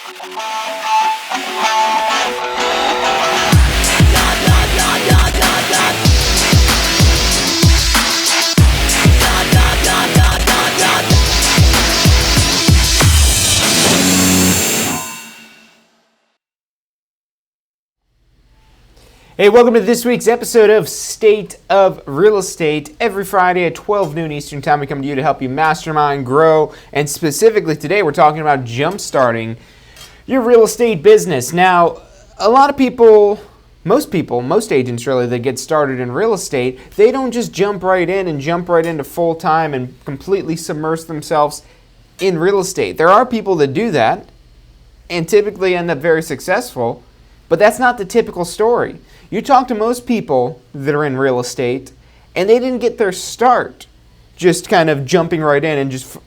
Hey, welcome to this week's episode of State of Real Estate. Every Friday at 12 noon Eastern Time, we come to you to help you mastermind, grow, and specifically today we're talking about jump-starting your real estate business. Now, a lot of people, most agents really that get started in real estate, they don't just jump right in and jump right into full-time and completely submerge themselves in real estate. There are people that do that and typically end up very successful, but that's not the typical story. You talk to most people that are in real estate, and they didn't get their start just kind of jumping right in and just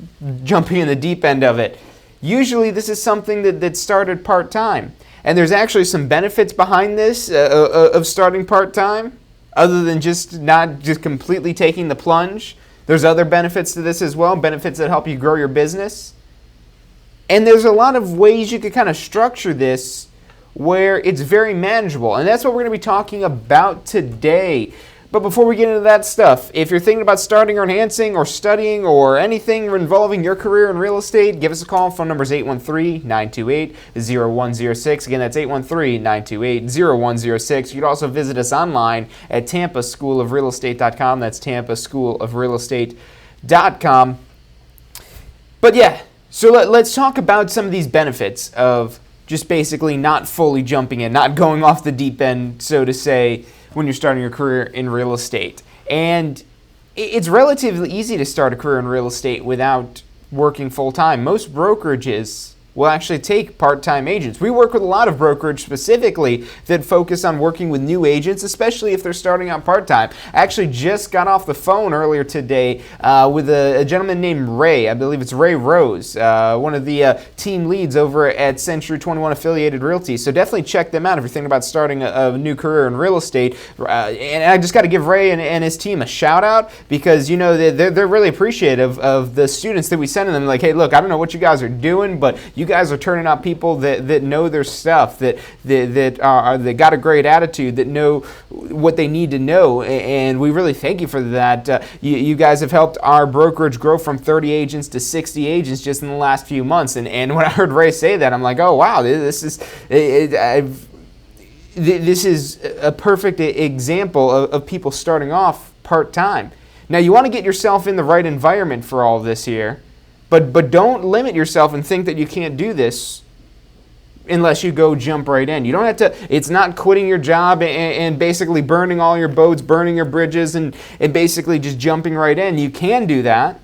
jumping in the deep end of it. Usually this is something that started part-time. And there's actually some benefits behind this of starting part-time, other than not just completely taking the plunge. There's other benefits to this as well, benefits that help you grow your business. And there's a lot of ways you could kind of structure this where it's very manageable. And that's what we're going to be talking about today. But before we get into that stuff, if you're thinking about starting or enhancing or studying or anything involving your career in real estate, give us a call. Phone number is 813-928-0106. Again, that's 813-928-0106. You can also visit us online at tampaschoolofrealestate.com. That's tampaschoolofrealestate.com. But yeah, so let's talk about some of these benefits of just basically not fully jumping in, not going off the deep end, so to say, when you're starting your career in real estate. And it's relatively easy to start a career in real estate without working full-time. Most brokerages will actually take part-time agents. We work with a lot of brokerage specifically that focus on working with new agents, especially if they're starting out part-time. I actually just got off the phone earlier today with a gentleman named Ray. I believe it's Ray Rose, one of the team leads over at Century 21 Affiliated Realty. So definitely check them out if you're thinking about starting a new career in real estate. And I just got to give Ray and his team a shout out because, you know, they're really appreciative of the students that we send them. Like, hey, look, I don't know what you guys are doing, but you guys are turning out people that know their stuff, that got a great attitude, that know what they need to know, and we really thank you for that. You guys have helped our brokerage grow from 30 agents to 60 agents just in the last few months, and when I heard Ray say that, I'm like, oh wow, this is a perfect example of people starting off part-time. Now you want to get yourself in the right environment for all of this here. But don't limit yourself and think that you can't do this unless you go jump right in. You don't have to, it's not quitting your job and basically burning all your boats, burning your bridges, and basically just jumping right in. You can do that,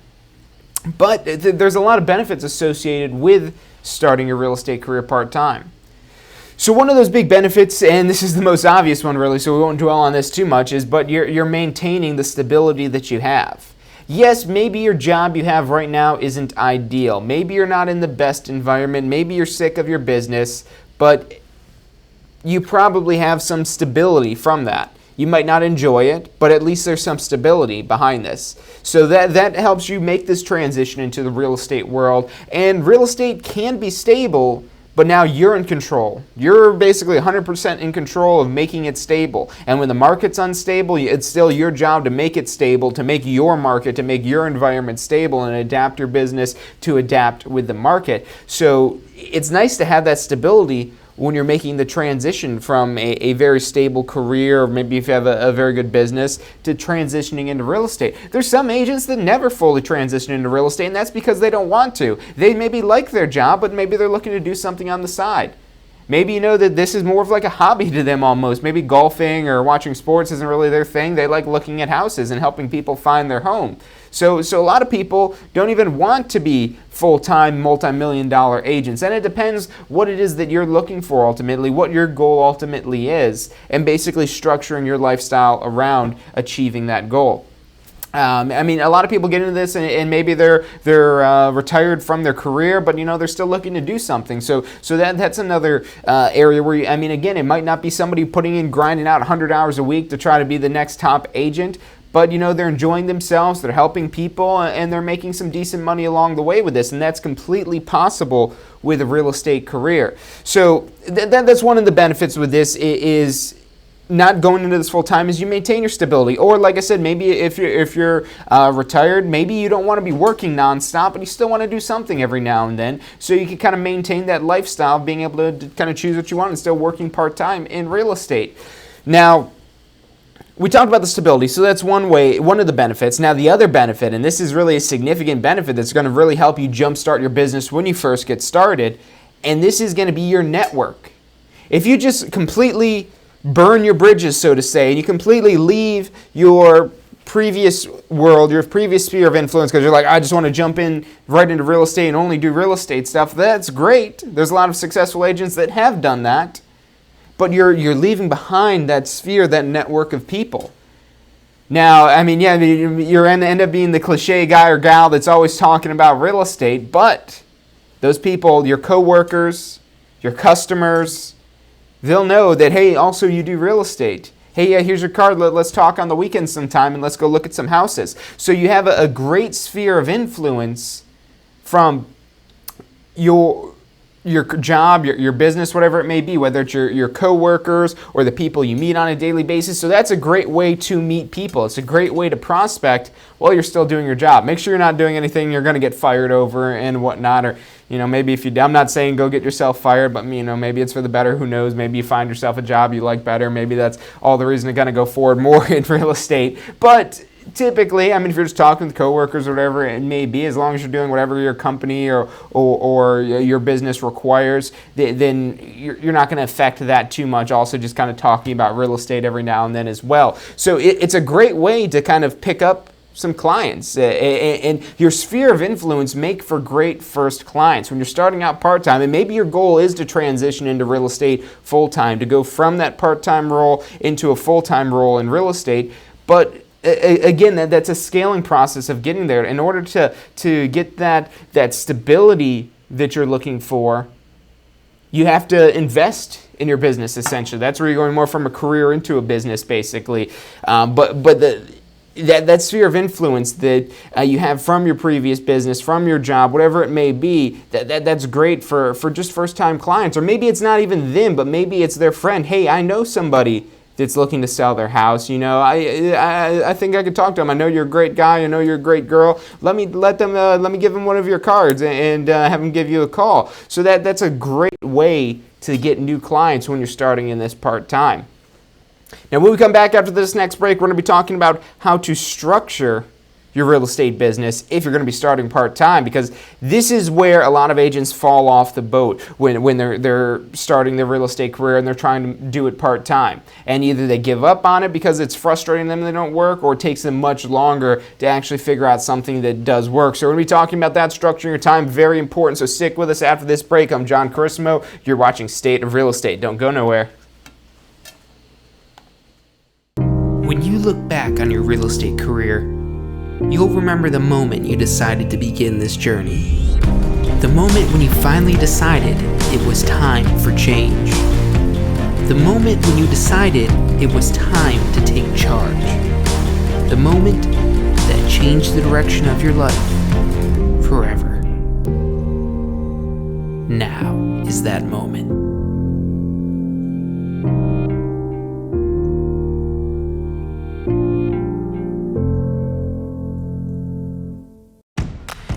but there's a lot of benefits associated with starting your real estate career part-time. So one of those big benefits, and this is the most obvious one really, so we won't dwell on this too much, but you're maintaining the stability that you have. Yes, maybe your job you have right now isn't ideal. Maybe you're not in the best environment. Maybe you're sick of your business, but you probably have some stability from that. You might not enjoy it, but at least there's some stability behind this. So that helps you make this transition into the real estate world. And real estate can be stable, but now you're in control. You're basically 100% in control of making it stable. And when the market's unstable, it's still your job to make it stable, to make your market, to make your environment stable and adapt your business to adapt with the market. So it's nice to have that stability when you're making the transition from a very stable career, or maybe if you have a very good business, to transitioning into real estate. There's some agents that never fully transition into real estate, and that's because they don't want to. They maybe like their job, but maybe they're looking to do something on the side. Maybe you know that this is more of like a hobby to them almost. Maybe golfing or watching sports isn't really their thing. They like looking at houses and helping people find their home. So a lot of people don't even want to be full-time multi-million-dollar agents. And it depends what it is that you're looking for ultimately, what your goal ultimately is, and basically structuring your lifestyle around achieving that goal. I mean, a lot of people get into this and maybe they're retired from their career, but you know they're still looking to do something. So that's another area where I mean, again, it might not be somebody grinding out 100 hours a week to try to be the next top agent, but they're enjoying themselves, they're helping people, and they're making some decent money along the way with this, and that's completely possible with a real estate career. So that's one of the benefits with this is not going into this full time, is you maintain your stability. Or like I said, maybe if you're retired, maybe you don't want to be working nonstop, but you still want to do something every now and then, so you can kind of maintain that lifestyle of being able to kind of choose what you want and still working part-time in real estate. Now, we talked about the stability, so that's one of the benefits. Now, the other benefit, and this is really a significant benefit that's going to really help you jumpstart your business when you first get started, and this is going to be your network. If you just completely burn your bridges, so to say, and you completely leave your previous world, your previous sphere of influence, because you're like, I just want to jump in right into real estate and only do real estate stuff, that's great. There's a lot of successful agents that have done that. But you're leaving behind that sphere, that network of people. Now, you're going to end up being the cliche guy or gal that's always talking about real estate, but those people, your coworkers, your customers, they'll know that, hey, also you do real estate. Hey, yeah, here's your card. Let's talk on the weekend sometime and let's go look at some houses. So you have a great sphere of influence from your job, your business, whatever it may be, whether it's your coworkers or the people you meet on a daily basis. So that's a great way to meet people. It's a great way to prospect while you're still doing your job. Make sure you're not doing anything you're going to get fired over and whatnot, or maybe if I'm not saying go get yourself fired, but maybe it's for the better, who knows, maybe you find yourself a job you like better, maybe that's all the reason you're going to go forward more in real estate. But typically, if you're just talking with coworkers or whatever it may be, as long as you're doing whatever your company or your business requires, then you're not going to affect that too much. Also, just kind of talking about real estate every now and then as well. So it's a great way to kind of pick up some clients, and your sphere of influence make for great first clients when you're starting out part-time. And maybe your goal is to transition into real estate full-time, to go from that part-time role into a full-time role in real estate. But again, that's a scaling process of getting there. In order to get that stability that you're looking for, you have to invest in your business, essentially. That's where you're going more from a career into a business, basically. That sphere of influence that you have from your previous business, from your job, whatever it may be, that's great for just first-time clients. Or maybe it's not even them, but maybe it's their friend. Hey, I know somebody that's looking to sell their house. I think I could talk to them. I know you're a great guy. I know you're a great girl. Let me give them one of your cards and have them give you a call. So that's a great way to get new clients when you're starting in this part-time. Now, when we come back after this next break, we're going to be talking about how to structure your real estate business if you're going to be starting part-time, because this is where a lot of agents fall off the boat when they're starting their real estate career and they're trying to do it part-time. And either they give up on it because it's frustrating them, they don't work, or it takes them much longer to actually figure out something that does work. So we're going to be talking about that, structuring your time, very important. So stick with us after this break. I'm John Carissimo. You're watching State of Real Estate. Don't go nowhere. When you look back on your real estate career, you'll remember the moment you decided to begin this journey. The moment when you finally decided it was time for change. The moment when you decided it was time to take charge. The moment that changed the direction of your life forever. Now is that moment.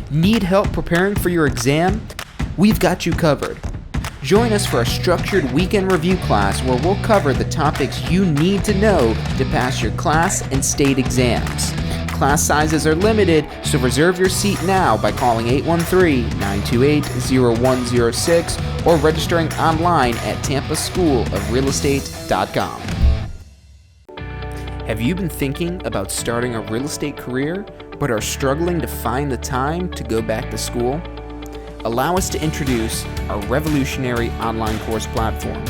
Need help preparing for your exam? We've got you covered. Join us for a structured weekend review class where we'll cover the topics you need to know to pass your class and state exams. Class sizes are limited, so reserve your seat now by calling 813-928-0106 or registering online at tampaschoolofrealestate.com. Have you been thinking about starting a real estate career, but are struggling to find the time to go back to school? Allow us to introduce our revolutionary online course platform.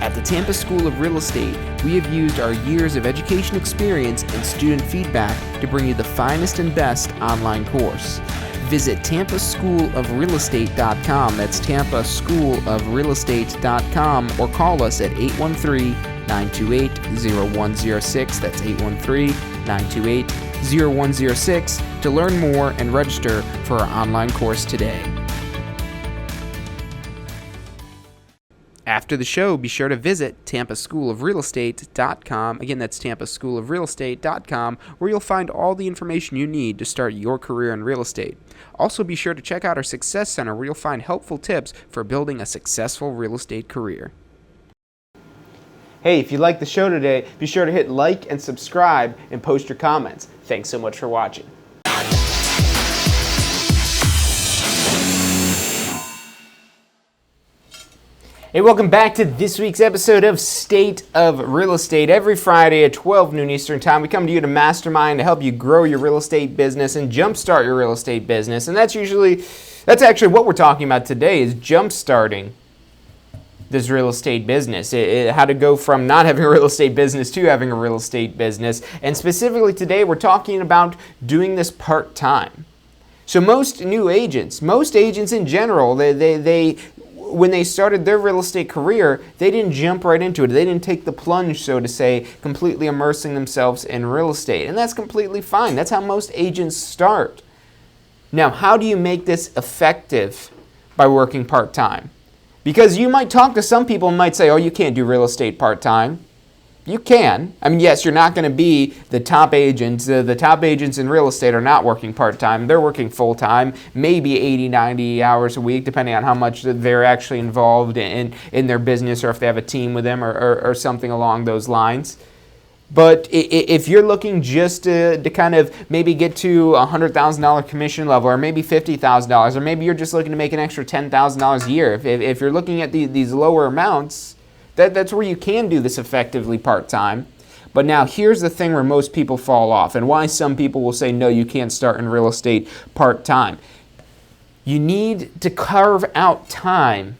At the Tampa School of Real Estate, we have used our years of education experience and student feedback to bring you the finest and best online course. Visit tampaschoolofrealestate.com. That's tampaschoolofrealestate.com, or call us at 813-928-0106. That's 928-0106 to learn more and register for our online course today. After the show, be sure to visit tampaschoolofrealestate.com. Again, that's tampaschoolofrealestate.com, where you'll find all the information you need to start your career in real estate. Also, be sure to check out our Success Center, where you'll find helpful tips for building a successful real estate career. Hey, if you liked the show today, be sure to hit like and subscribe and post your comments. Thanks so much for watching. Hey, welcome back to this week's episode of State of Real Estate. Every Friday at 12 noon Eastern Time, we come to you to Mastermind to help you grow your real estate business and jumpstart your real estate business. And that's actually what we're talking about today, is jumpstarting this real estate business. How to go from not having a real estate business to having a real estate business. And specifically today, we're talking about doing this part-time. So most agents in general, they when they started their real estate career, they didn't jump right into it. They didn't take the plunge, so to say, completely immersing themselves in real estate. And that's completely fine. That's how most agents start. Now, how do you make this effective by working part-time? Because you might talk to some people and might say, oh, you can't do real estate part-time. You can. I mean, yes, you're not going to be the top agents. The top agents in real estate are not working part-time. They're working full-time, maybe 80, 90 hours a week, depending on how much they're actually involved in their business, or if they have a team with them, or something along those lines. But if you're looking just to kind of maybe get to a $100,000 commission level, or maybe $50,000, or maybe you're just looking to make an extra $10,000 a year, if you're looking at these lower amounts, that's where you can do this effectively part-time. But now here's the thing where most people fall off, and why some people will say, no, you can't start in real estate part-time. You need to carve out time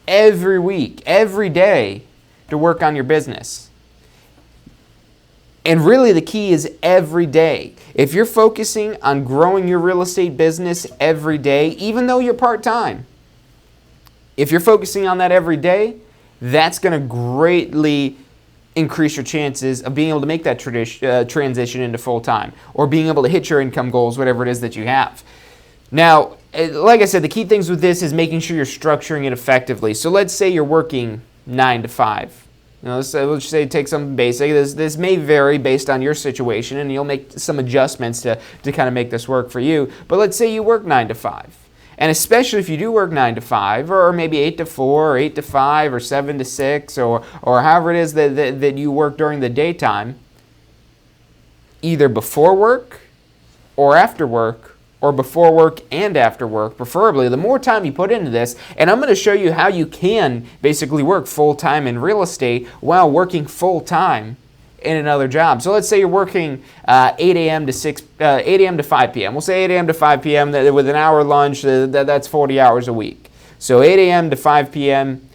every week, every day, to work on your business. And really the key is every day. If you're focusing on growing your real estate business every day, even though you're part-time, if you're focusing on that every day, that's going to greatly increase your chances of being able to make that transition into full-time, or being able to hit your income goals, whatever it is that you have. Now, like I said, the key things with this is making sure you're structuring it effectively. So let's say you're working 9 to 5. Let's say take something basic. This may vary based on your situation, and you'll make some adjustments to kind of make this work for you. But let's say you work 9 to 5. And especially if you do work 9 to 5, or maybe 8 to 4, or 8 to 5, or 7 to 6, or however it is that you work during the daytime, either before work or after work, or before work and after work, preferably, the more time you put into this. And I'm going to show you how you can basically work full-time in real estate while working full-time in another job. So let's say you're working 8 a.m. to 5 p.m. We'll say 8 a.m. to 5 p.m. with an hour lunch. That's 40 hours a week. So 8 a.m. to 5 p.m.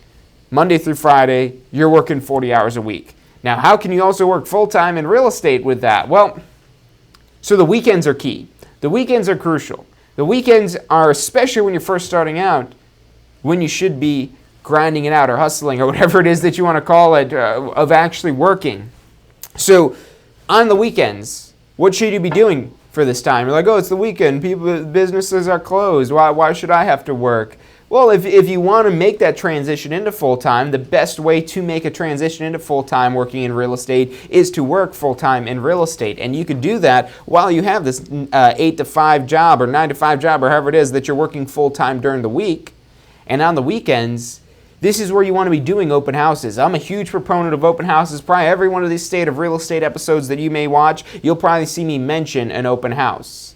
Monday through Friday, you're working 40 hours a week. Now, how can you also work full-time in real estate with that? Well, so the weekends are key. The weekends are crucial. The weekends are, especially when you're first starting out, when you should be grinding it out, or hustling, or whatever it is that you want to call it, of actually working. So on the weekends, what should you be doing for this time? You're like, oh, it's the weekend. Businesses are closed. Why should I have to work? Well, if you want to make that transition into full-time, the best way to make a transition into full-time working in real estate is to work full-time in real estate. And you could do that while you have this 8 to 5 job, or 9 to 5 job, or however it is that you're working full-time during the week. And on the weekends, this is where you want to be doing open houses. I'm a huge proponent of open houses. Probably every one of these State of Real Estate episodes that you may watch, you'll probably see me mention an open house.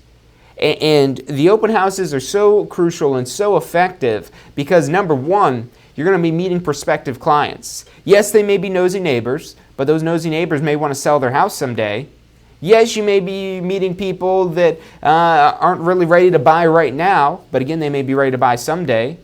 And the open houses are so crucial and so effective because, number one, you're going to be meeting prospective clients. Yes, they may be nosy neighbors, but those nosy neighbors may want to sell their house someday. Yes, you may be meeting people that aren't really ready to buy right now, but again, they may be ready to buy someday.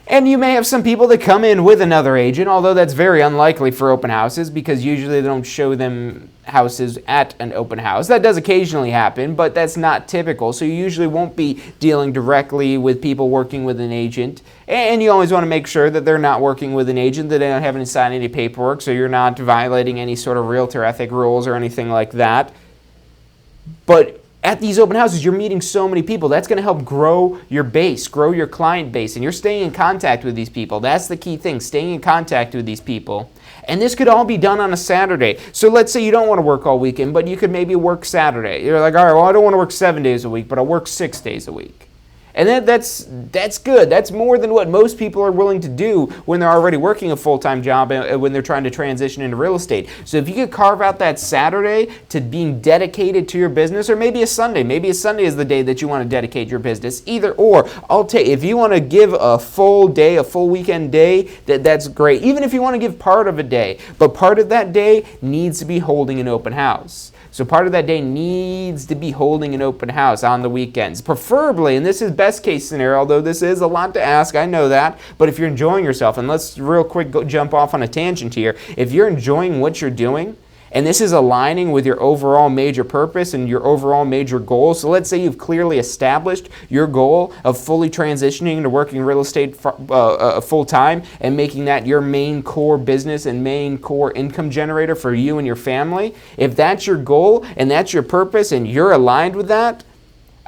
And you may have some people that come in with another agent, although that's very unlikely for open houses because usually they don't show them houses at an open house. That does occasionally happen, but that's not typical. So you usually won't be dealing directly with people working with an agent. And you always want to make sure that they're not working with an agent, that they don't have to sign any paperwork, so you're not violating any sort of realtor ethic rules or anything like that. But at these open houses, you're meeting so many people. That's going to help grow your base, grow your client base, and you're staying in contact with these people. That's the key thing, staying in contact with these people. And this could all be done on a Saturday. So let's say you don't want to work all weekend, but you could maybe work Saturday. You're like, all right, well, I don't want to work 7 days a week, but I'll work 6 days a week. And that's good. That's more than what most people are willing to do when they're already working a full-time job and when they're trying to transition into real estate. So if you could carve out that Saturday to being dedicated to your business, or maybe a Sunday is the day that you want to dedicate your business. Either or, if you want to give a full day, a full weekend day, that's great. Even if you want to give part of a day, but part of that day needs to be holding an open house. So part of that day needs to be holding an open house on the weekends. Preferably, and this is best case scenario, although this is a lot to ask, I know that, but if you're enjoying yourself, and let's real quick jump off on a tangent here, if you're enjoying what you're doing, and this is aligning with your overall major purpose and your overall major goals. So let's say you've clearly established your goal of fully transitioning to working real estate full time and making that your main core business and main core income generator for you and your family. If that's your goal and that's your purpose and you're aligned with that,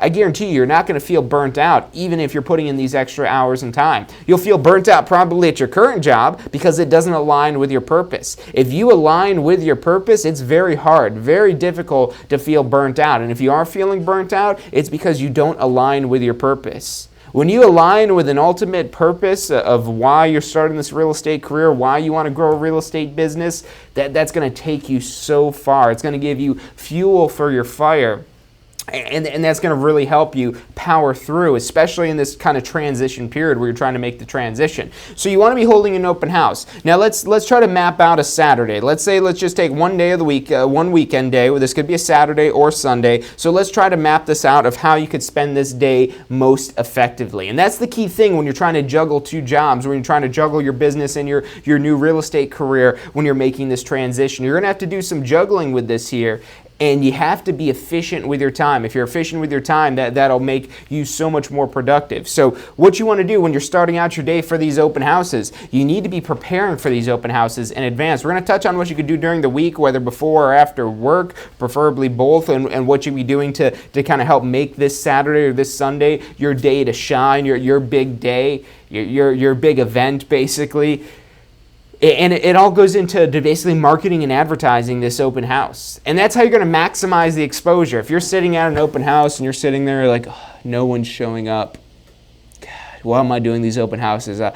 I guarantee you're not going to feel burnt out even if you're putting in these extra hours and time. You'll feel burnt out probably at your current job because it doesn't align with your purpose. If you align with your purpose, it's very hard, very difficult to feel burnt out. And if you are feeling burnt out, it's because you don't align with your purpose. When you align with an ultimate purpose of why you're starting this real estate career, why you want to grow a real estate business, that's going to take you so far. It's going to give you fuel for your fire. And that's going to really help you power through, especially in this kind of transition period where you're trying to make the transition. So you want to be holding an open house. Now let's try to map out a Saturday. Let's just take one day of the week, one weekend day. This could be a Saturday or Sunday. So let's try to map this out of how you could spend this day most effectively. And that's the key thing when you're trying to juggle two jobs, when you're trying to juggle your business and your new real estate career when you're making this transition. You're going to have to do some juggling with this here. And you have to be efficient with your time. If you're efficient with your time, that'll make you so much more productive. So what you want to do when you're starting out your day for these open houses, you need to be preparing for these open houses in advance. We're going to touch on what you could do during the week, whether before or after work, preferably both, and what you'd be doing to kind of help make this Saturday or this Sunday your day to shine, your big day, your big event, basically. And it all goes into basically marketing and advertising this open house. And that's how you're going to maximize the exposure. If you're sitting at an open house and you're sitting there like, oh, no one's showing up. God, why am I doing these open houses? I'm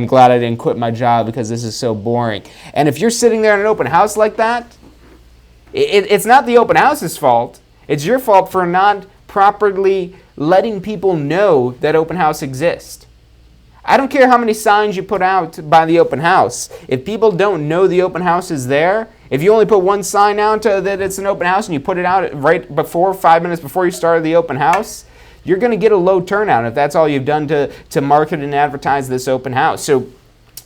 glad I didn't quit my job because this is so boring. And if you're sitting there in an open house like that, it's not the open house's fault. It's your fault for not properly letting people know that open house exists. I don't care how many signs you put out by the open house. If people don't know the open house is there, if you only put one sign out that it's an open house and you put it out right before, 5 minutes before you started the open house, you're going to get a low turnout if that's all you've done to market and advertise this open house. So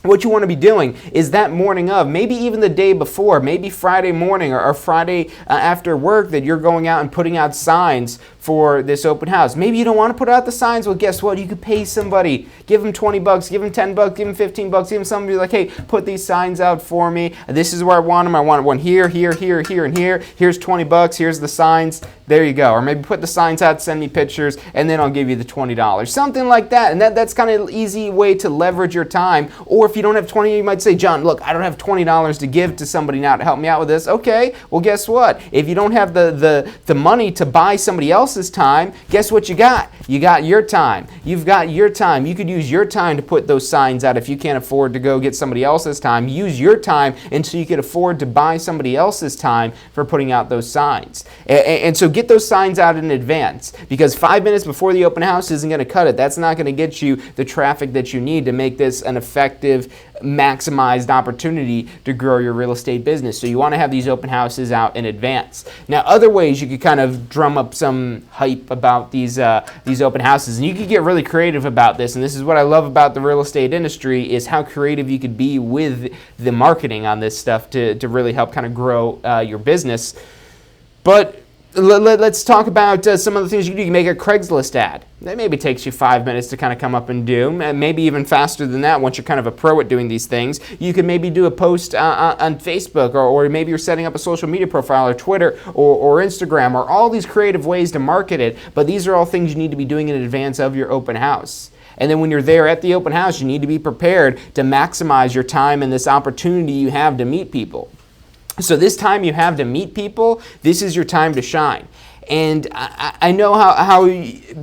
what you want to be doing is that morning of, maybe even the day before, maybe Friday morning or Friday after work, that you're going out and putting out signs for this open house. Maybe you don't want to put out the signs. Well, guess what? You could pay somebody. Give them $20, give them $10, give them $15, give them somebody like, hey, put these signs out for me. This is where I want them. I want one here, here, here, here, and here. Here's $20. Here's the signs. There you go. Or maybe put the signs out, send me pictures, and then I'll give you the $20. Something like that. And that's kind of an easy way to leverage your time. Or if you don't have 20, you might say, John, look, I don't have $20 to give to somebody now to help me out with this. Okay, well, guess what? If you don't have the money to buy somebody else's time, guess what you got? You got your time. You've got your time. You could use your time to put those signs out if you can't afford to go get somebody else's time. Use your time until you can afford to buy somebody else's time for putting out those signs. And so get those signs out in advance, because 5 minutes before the open house isn't going to cut it. That's not going to get you the traffic that you need to make this an effective, maximized opportunity to grow your real estate business. So you want to have these open houses out in advance. Now, other ways you could kind of drum up some hype about these open houses, and you could get really creative about this. And this is what I love about the real estate industry, is how creative you could be with the marketing on this stuff to really help kind of grow your business. But Let's talk about some of the things you can do. You can make a Craigslist ad. That maybe takes you 5 minutes to kind of come up and do, maybe even faster than that once you're kind of a pro at doing these things. You can maybe do a post on Facebook, or maybe you're setting up a social media profile, or Twitter, or Instagram, or all these creative ways to market it, but these are all things you need to be doing in advance of your open house. And then when you're there at the open house, you need to be prepared to maximize your time and this opportunity you have to meet people. So this time you have to meet people, this is your time to shine. And I know how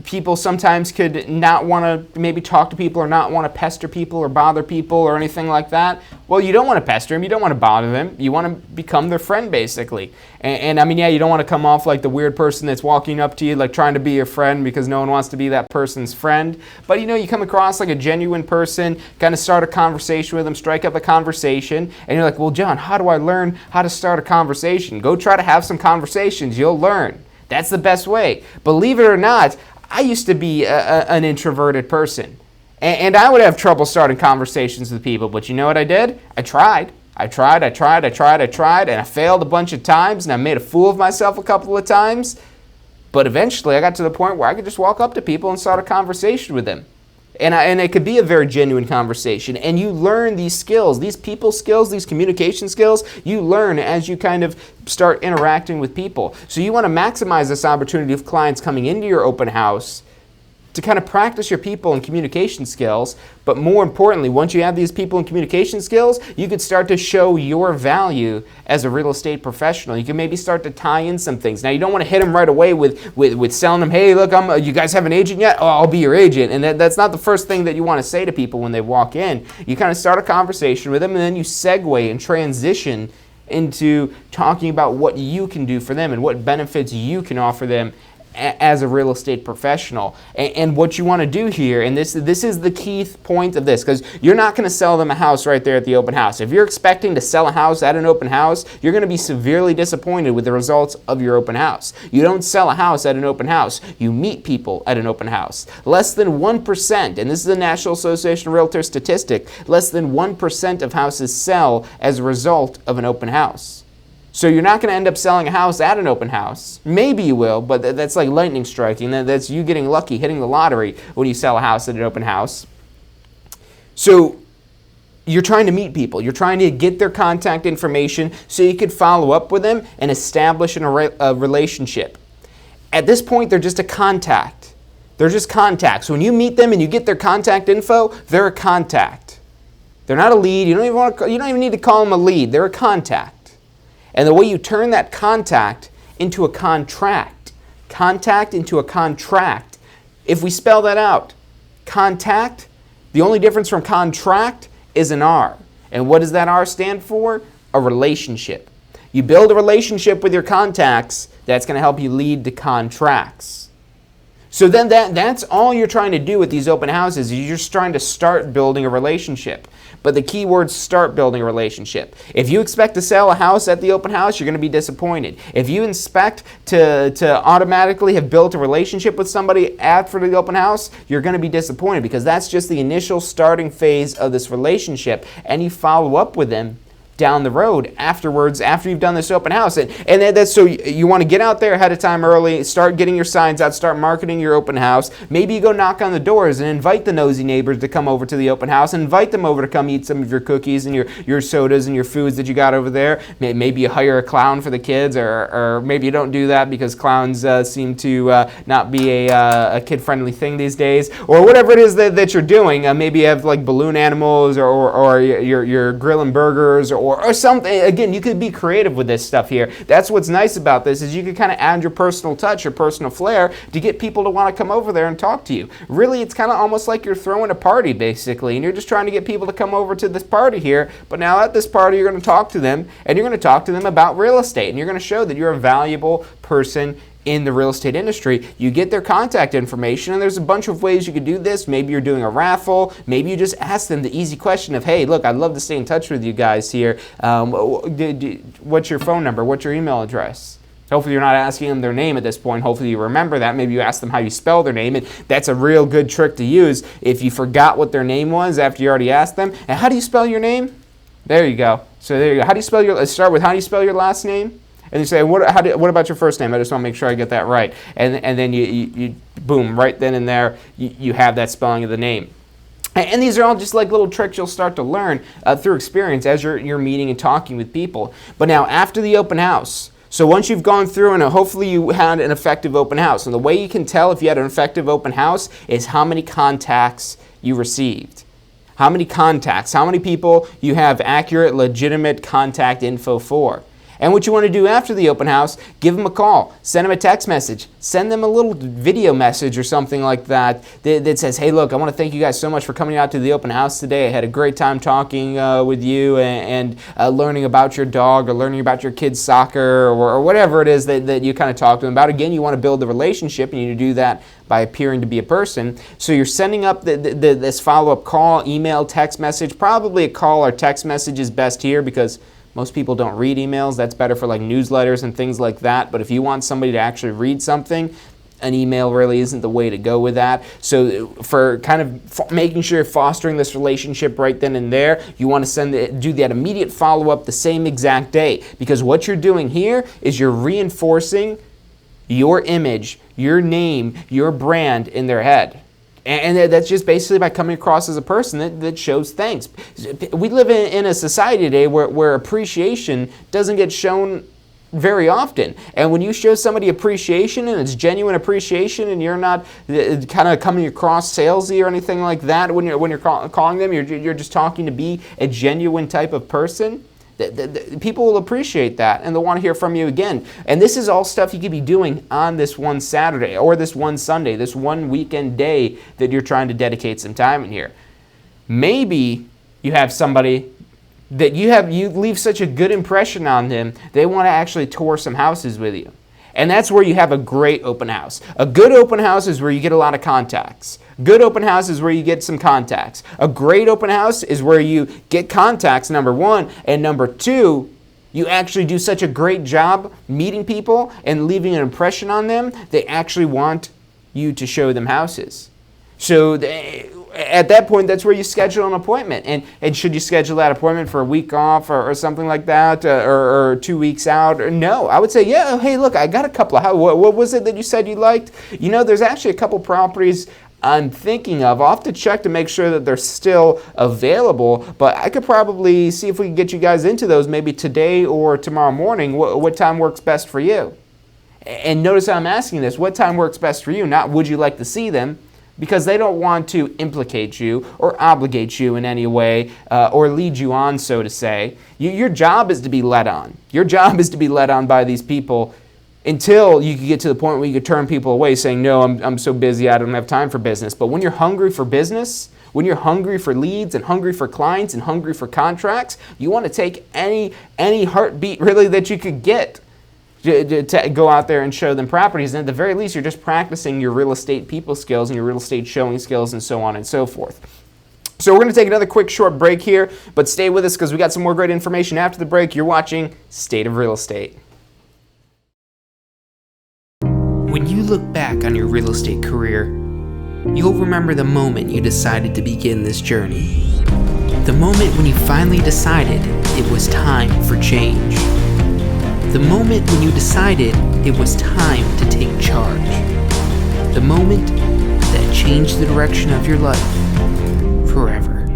people sometimes could not want to maybe talk to people, or not want to pester people or bother people or anything like that. Well, you don't want to pester them. You don't want to bother them. You want to become their friend, basically. And I mean, yeah, you don't want to come off like the weird person that's walking up to you, like trying to be your friend, because no one wants to be that person's friend. But you come across like a genuine person, kind of start a conversation with them, strike up a conversation, and you're like, well, John, how do I learn how to start a conversation? Go try to have some conversations. You'll learn. That's the best way. Believe it or not, I used to be an introverted person. And I would have trouble starting conversations with people. But you know what I did? I tried, and I failed a bunch of times, and I made a fool of myself a couple of times. But eventually I got to the point where I could just walk up to people and start a conversation with them. And it could be a very genuine conversation. And you learn these skills, these people skills, these communication skills, you learn as you kind of start interacting with people. So you want to maximize this opportunity of clients coming into your open house to kind of practice your people and communication skills. But more importantly, once you have these people and communication skills, you could start to show your value as a real estate professional. You can maybe start to tie in some things. Now, you don't want to hit them right away with selling them, hey, look, you guys have an agent yet? Oh, I'll be your agent. And that's not the first thing that you want to say to people when they walk in. You kind of start a conversation with them, and then you segue and transition into talking about what you can do for them and what benefits you can offer them as a real estate professional. And what you want to do here, and this is the key point of this, because you're not going to sell them a house right there at the open house. If you're expecting to sell a house at an open house, you're going to be severely disappointed with the results of your open house. You don't sell a house at an open house. You meet people at an open house. Less than 1%, and this is the National Association of Realtors statistic, less than 1% of houses sell as a result of an open house. So you're not going to end up selling a house at an open house. Maybe you will, but that's like lightning striking. That's you getting lucky, hitting the lottery when you sell a house at an open house. So you're trying to meet people. You're trying to get their contact information so you could follow up with them and establish a relationship. At this point, they're just a contact. They're just contacts. When you meet them and you get their contact info, they're a contact. They're not a lead. You don't even need to call them a lead. They're a contact. And the way you turn that contact into a contract, if we spell that out, contact, the only difference from contract is an R. And what does that R stand for? A relationship. You build a relationship with your contacts, that's going to help you lead to contracts. So then that's all you're trying to do with these open houses. You're just trying to start building a relationship. But the key word is start building a relationship. If you expect to sell a house at the open house, you're going to be disappointed. If you expect to automatically have built a relationship with somebody after the open house, you're going to be disappointed, because that's just the initial starting phase of this relationship. And you follow up with them down the road afterwards, after you've done this open house. And that's so you want to get out there ahead of time early, start getting your signs out, start marketing your open house. Maybe you go knock on the doors and invite the nosy neighbors to come over to the open house, and invite them over to come eat some of your cookies and your sodas and your foods that you got over there. Maybe you hire a clown for the kids, or maybe you don't do that because clowns seem to not be a kid-friendly thing these days, or whatever it is that you're doing. Maybe you have like balloon animals, or you're grilling burgers, or something. Again, you could be creative with this stuff here. That's what's nice about this, is you can kind of add your personal touch, your personal flair, to get people to want to come over there and talk to you. Really, it's kind of almost like you're throwing a party, basically, and you're just trying to get people to come over to this party here. But now at this party, you're going to talk to them, and you're going to talk to them about real estate, and you're going to show that you're a valuable person in the real estate industry. You get their contact information, and there's a bunch of ways you could do this. Maybe you're doing a raffle. Maybe you just ask them the easy question of, hey, look, I'd love to stay in touch with you guys here. What's your phone number? What's your email address? Hopefully you're not asking them their name at this point. Hopefully you remember that. Maybe you ask them how you spell their name, and that's a real good trick to use if you forgot what their name was after you already asked them. And how do you spell your name? There you go. So there you go. How do you spell start with how do you spell your last name? And you say, what about your first name? I just want to make sure I get that right. And then you boom, right then and there, you have that spelling of the name. And these are all just like little tricks you'll start to learn through experience as you're meeting and talking with people. But now after the open house, so once you've gone through and hopefully you had an effective open house, and the way you can tell if you had an effective open house is how many contacts you received. How many contacts, how many people you have accurate, legitimate contact info for. And what you want to do after the open house, give them a call, send them a text message, send them a little video message or something like that that says, hey, look, I want to thank you guys so much for coming out to the open house today. I had a great time talking with you and learning about your dog or learning about your kid's soccer or whatever it is that you kind of talk to them about. Again, you want to build the relationship, and you do that by appearing to be a person. So you're sending up this follow-up call, email, text message. Probably a call or text message is best here because most people don't read emails. That's better for like newsletters and things like that. But if you want somebody to actually read something, an email really isn't the way to go with that. So for kind of making sure you're fostering this relationship right then and there, you want to do that immediate follow-up the same exact day. Because what you're doing here is you're reinforcing your image, your name, your brand in their head. And that's just basically by coming across as a person that shows thanks. We live in a society today where appreciation doesn't get shown very often. And when you show somebody appreciation and it's genuine appreciation and you're not kind of coming across salesy or anything like that when you're calling them, you're just talking to be a genuine type of person, people will appreciate that and they'll want to hear from you again. And this is all stuff you could be doing on this one Saturday or this one Sunday, this one weekend day that you're trying to dedicate some time in here. Maybe you have somebody that you leave such a good impression on them, they want to actually tour some houses with you. And that's where you have a great open house. A good open house is where you get a lot of contacts. Good open house is where you get some contacts. A great open house is where you get contacts, number one, and number two, you actually do such a great job meeting people and leaving an impression on them, they actually want you to show them houses. So at that point, that's where you schedule an appointment. And should you schedule that appointment for a week off or something like that, or 2 weeks out? Or no, I would say, yeah, hey, look, I got a couple of houses. What was it that you said you liked? You know, there's actually a couple properties I'm thinking of. I'll have to check to make sure that they're still available, but I could probably see if we can get you guys into those maybe today or tomorrow morning. What time works best for you? And notice how I'm asking this. What time works best for you? Not would you like to see them? Because they don't want to implicate you or obligate you in any way or lead you on, so to say. Your job is to be led on. Your job is to be led on by these people until you can get to the point where you could turn people away saying, no, I'm so busy, I don't have time for business. But when you're hungry for business, when you're hungry for leads and hungry for clients and hungry for contracts, you want to take any heartbeat really that you could get to go out there and show them properties. And at the very least, you're just practicing your real estate people skills and your real estate showing skills and so on and so forth. So we're going to take another quick short break here, but stay with us because we got some more great information after the break. You're watching State of Real Estate. When you look back on your real estate career, you'll remember the moment you decided to begin this journey. The moment when you finally decided it was time for change. The moment when you decided it was time to take charge. The moment that changed the direction of your life forever.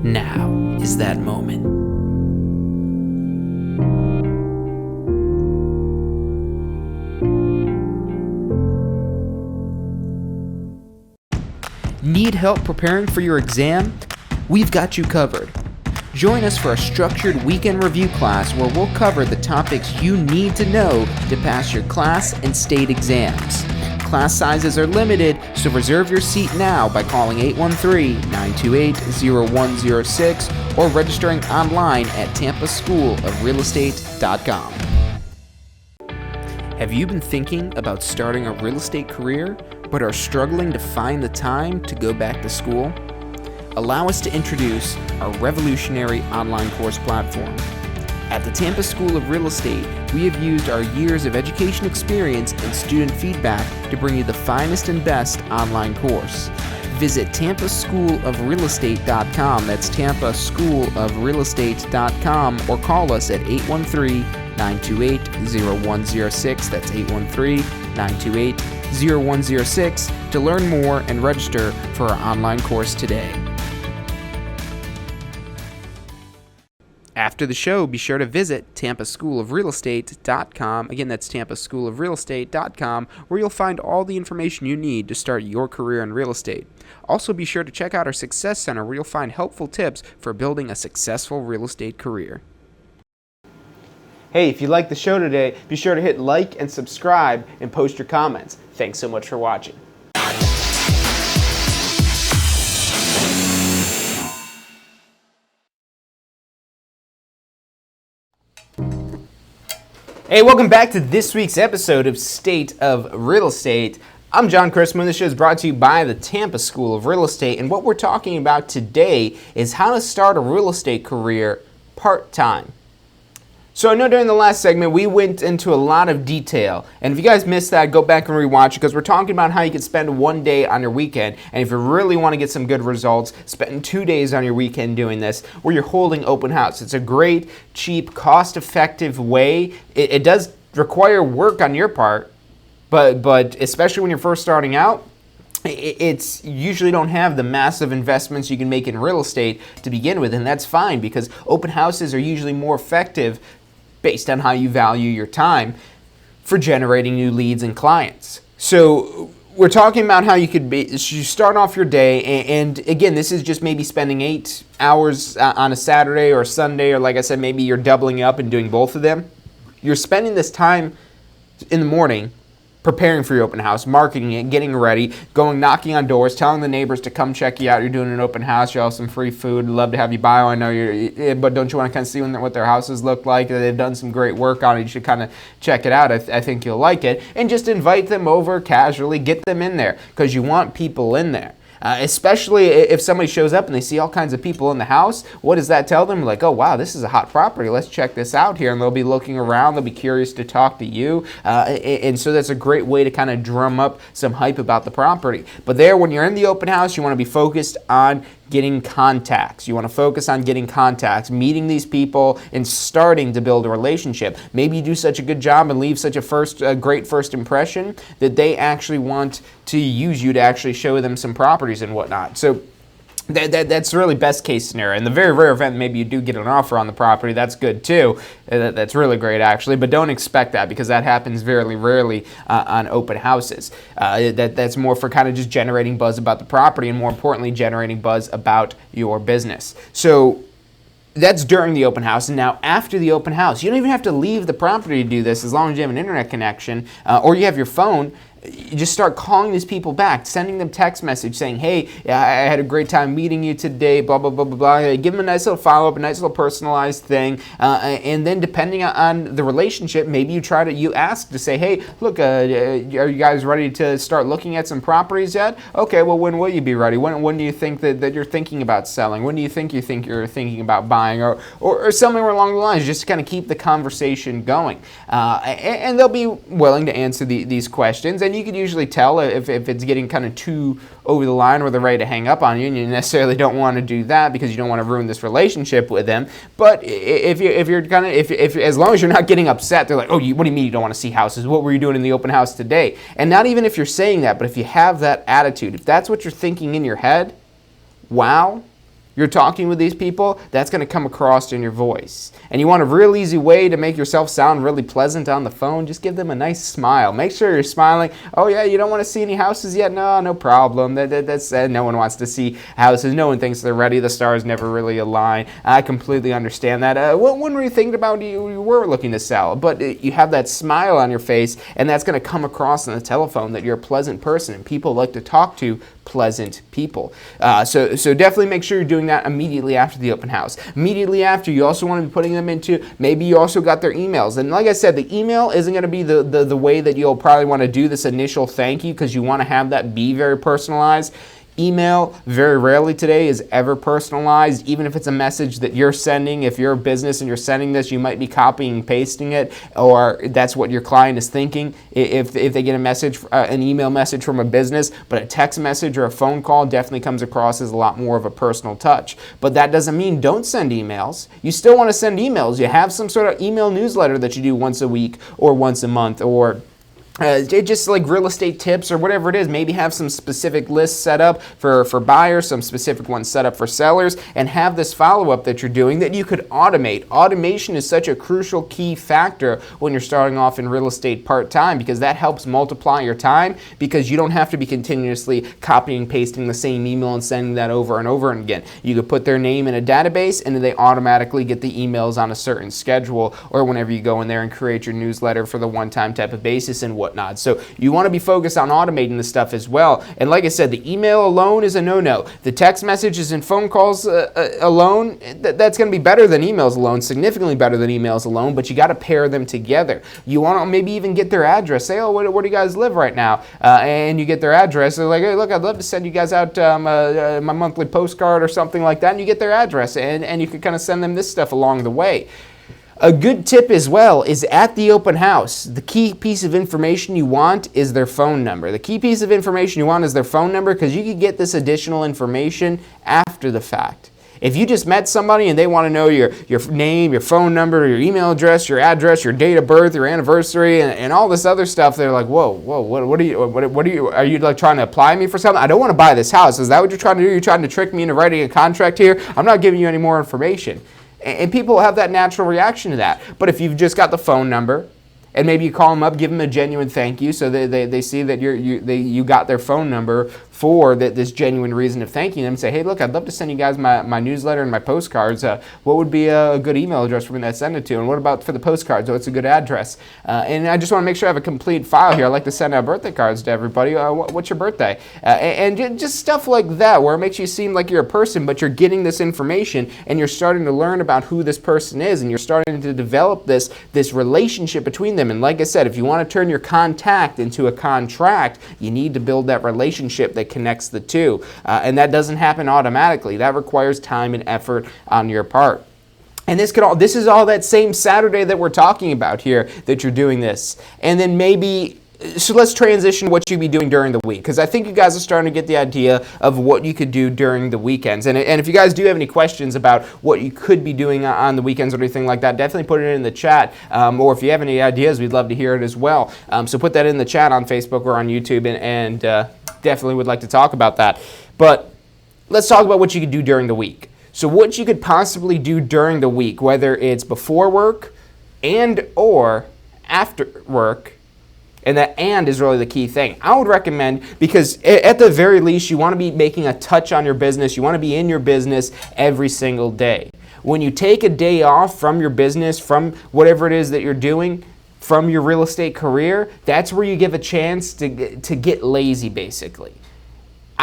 Now is that moment. Need help preparing for your exam? We've got you covered. Join us for a structured weekend review class where we'll cover the topics you need to know to pass your class and state exams. Class sizes are limited, so reserve your seat now by calling 813-928-0106 or registering online at tampaschoolofrealestate.com. Have you been thinking about starting a real estate career but are struggling to find the time to go back to school? Allow us to introduce our revolutionary online course platform. At the Tampa School of Real Estate, we have used our years of education experience and student feedback to bring you the finest and best online course. Visit tampaschoolofrealestate.com. That's tampaschoolofrealestate.com, or call us at 813-928-0106. That's 813-928-0106 to learn more and register for our online course today. After the show, be sure to visit tampaschoolofrealestate.com. Again, that's tampaschoolofrealestate.com, where you'll find all the information you need to start your career in real estate. Also, be sure to check out our Success Center, where you'll find helpful tips for building a successful real estate career. Hey, if you liked the show today, be sure to hit like and subscribe and post your comments. Thanks so much for watching. Hey, welcome back to this week's episode of State of Real Estate. I'm John Chrisman. This show is brought to you by the Tampa School of Real Estate, and what we're talking about today is how to start a real estate career part-time. So I know during the last segment we went into a lot of detail, and if you guys missed that, go back and rewatch it, because we're talking about how you can spend one day on your weekend, and if you really want to get some good results, spend 2 days on your weekend doing this, where you're holding open house. It's a great, cheap, cost-effective way. It does require work on your part, but especially when you're first starting out, it's usually don't have the massive investments you can make in real estate to begin with, and that's fine, because open houses are usually more effective based on how you value your time for generating new leads and clients. So we're talking about how you start off your day, and again, this is just maybe spending 8 hours on a Saturday or a Sunday, or like I said, maybe you're doubling up and doing both of them. You're spending this time in the morning preparing for your open house, marketing it, getting ready, going knocking on doors, telling the neighbors to come check you out. You're doing an open house. You have some free food. Love to have you by. I know but don't you want to kind of see what their houses look like? They've done some great work on it. You should kind of check it out. I think you'll like it. And just invite them over casually. Get them in there, because you want people in there. Especially if somebody shows up and they see all kinds of people in the house. What does that tell them? Like, oh, wow, this is a hot property. Let's check this out here. And they'll be looking around. They'll be curious to talk to you. And so that's a great way to kind of drum up some hype about the property. But there, when you're in the open house, you want to be focused on getting contacts. You want to focus on getting contacts, meeting these people, and starting to build a relationship. Maybe you do such a good job and leave such a great first impression that they actually want to use you to actually show them some properties and whatnot. So that's really best case scenario. In the very rare event maybe you do get an offer on the property, that's good too. That's really great actually, but don't expect that, because that happens very rarely on open houses. That's more for kind of just generating buzz about the property, and more importantly, generating buzz about your business. So that's during the open house. And now after the open house, you don't even have to leave the property to do this, as long as you have an internet connection or you have your phone. You just start calling these people back, sending them text message saying, hey, I had a great time meeting you today, blah, blah, blah, blah, blah. Give them a nice little follow-up, a nice little personalized thing. And then depending on the relationship, maybe you ask to say, hey, look, are you guys ready to start looking at some properties yet? Okay, well, when will you be ready? When do you think that you're thinking about selling? When do you think you're thinking about buying? Or something along the lines, just to kind of keep the conversation going. And they'll be willing to answer these questions. And you can usually tell if it's getting kind of too over the line where they're ready to hang up on you, and you necessarily don't want to do that because you don't want to ruin this relationship with them. But if as long as you're not getting upset, they're like, oh, what do you mean you don't want to see houses? What were you doing in the open house today? And not even if you're saying that, but if you have that attitude, if that's what you're thinking in your head, wow, you're talking with these people, that's going to come across in your voice. And you want a real easy way to make yourself sound really pleasant on the phone, just give them a nice smile. Make sure you're smiling. Oh yeah, you don't want to see any houses yet? No problem. That's no one wants to see houses. No one thinks they're ready. The stars never really align. I completely understand that. When were you thinking about you were looking to sell? But you have that smile on your face, and that's going to come across on the telephone that you're a pleasant person, and people like to talk to pleasant people. So definitely make sure you're doing that immediately after the open house. Immediately after, you also want to be putting them into, maybe you also got their emails. And like I said, the email isn't going to be the way that you'll probably want to do this initial thank you, because you want to have that be very personalized. Email, very rarely today, is ever personalized. Even if it's a message that you're sending, if you're a business and you're sending this, you might be copying and pasting it, or that's what your client is thinking. If they get a message, an email message from a business, but a text message or a phone call definitely comes across as a lot more of a personal touch. But that doesn't mean don't send emails. You still want to send emails. You have some sort of email newsletter that you do once a week or once a month, or just like real estate tips or whatever it is. Maybe have some specific lists set up for buyers, some specific ones set up for sellers, and have this follow-up that you're doing that you could automate. Automation is such a crucial key factor when you're starting off in real estate part-time, because that helps multiply your time, because you don't have to be continuously copying and pasting the same email and sending that over and over again. You could put their name in a database and then they automatically get the emails on a certain schedule, or whenever you go in there and create your newsletter for the one-time type of basis and whatnot. So you want to be focused on automating this stuff as well. And like I said, the email alone is a no-no. The text messages and phone calls alone, that's going to be better than emails alone, significantly better than emails alone, but you got to pair them together. You want to maybe even get their address. Say, oh, where do you guys live right now? And you get their address. They're like, hey, look, I'd love to send you guys out my monthly postcard or something like that, and you get their address, and you can kind of send them this stuff along the way. A good tip as well is at the open house, the key piece of information you want is their phone number. The key piece of information you want is their phone number, because you can get this additional information after the fact. If you just met somebody and they want to know your name, your phone number, your email address, your date of birth, your anniversary, and all this other stuff, they're like, whoa, are you like trying to apply me for something? I don't want to buy this house. Is that what you're trying to do? You're trying to trick me into writing a contract here? I'm not giving you any more information. And people have that natural reaction to that. But if you've just got the phone number, and maybe you call them up, give them a genuine thank you, so they see that you got their phone number for this genuine reason of thanking them. Say, hey, look, I'd love to send you guys my newsletter and my postcards. What would be a good email address for me to send it to? And what about for the postcards? What's a good address? And I just want to make sure I have a complete file here. I like to send out birthday cards to everybody. What's your birthday? And just stuff like that, where it makes you seem like you're a person, but you're getting this information and you're starting to learn about who this person is, and you're starting to develop this relationship between them. And like I said, if you want to turn your contact into a contract, you need to build that relationship that connects the two. And that doesn't happen automatically. That requires time and effort on your part. And this is all that same Saturday that we're talking about here, that you're doing this. And then so let's transition to what you'd be doing during the week, because I think you guys are starting to get the idea of what you could do during the weekends. And if you guys do have any questions about what you could be doing on the weekends or anything like that, definitely put it in the chat. Or if you have any ideas, we'd love to hear it as well. So put that in the chat on Facebook or on YouTube, and definitely would like to talk about that. But let's talk about what you could do during the week. So what you could possibly do during the week, whether it's before work and or after work. And that "and" is really the key thing. I would recommend, because at the very least, you want to be making a touch on your business. You want to be in your business every single day. When you take a day off from your business, from whatever it is that you're doing, from your real estate career, that's where you give a chance to get lazy, basically.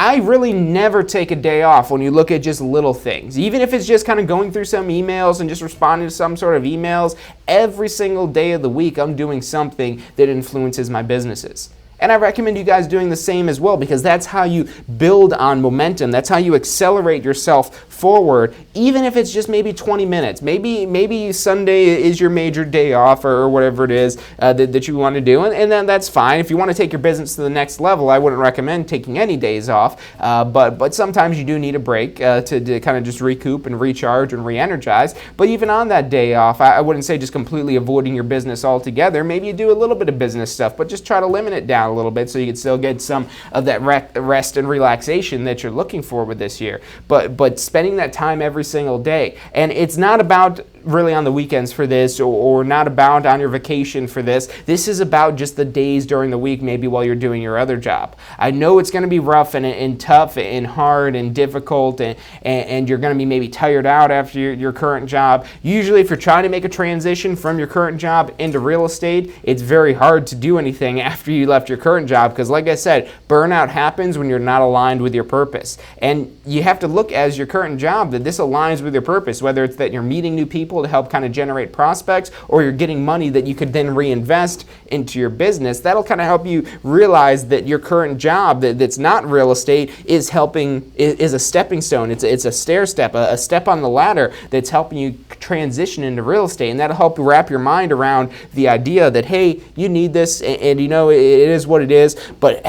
I really never take a day off when you look at just little things. Even if it's just kind of going through some emails and just responding to some sort of emails, every single day of the week I'm doing something that influences my businesses. And I recommend you guys doing the same as well, because that's how you build on momentum. That's how you accelerate yourself forward, even if it's just maybe 20 minutes. Maybe Sunday is your major day off, or whatever it is that you want to do, and then that's fine. If you want to take your business to the next level, I wouldn't recommend taking any days off, but sometimes you do need a break to kind of just recoup and recharge and re-energize. But even on that day off, I wouldn't say just completely avoiding your business altogether. Maybe you do a little bit of business stuff, but just try to limit it down a little bit so you can still get some of that rest and relaxation that you're looking for with this year. But spending that time every single day. And it's not about really on the weekends for this, or not about on your vacation for this. This is about just the days during the week, maybe while you're doing your other job. I know it's going to be rough and tough and hard and difficult, and you're going to be maybe tired out after your current job. Usually if you're trying to make a transition from your current job into real estate, it's very hard to do anything after you left your current job, because like I said, burnout happens when you're not aligned with your purpose. And you have to look as your current job that this aligns with your purpose, whether it's that you're meeting new people, people to help kind of generate prospects, or you're getting money that you could then reinvest into your business, that'll kind of help you realize that your current job that's not real estate is a stepping stone. It's a stair step, a step on the ladder that's helping you transition into real estate. And that'll help wrap your mind around the idea that, hey, you need this, and you know it is what it is, but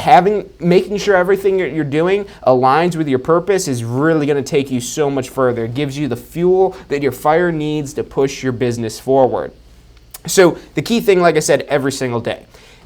making sure everything you're doing aligns with your purpose is really going to take you so much further. It gives you the fuel that your fire needs to push your business forward. So the key thing, like I said, every single day.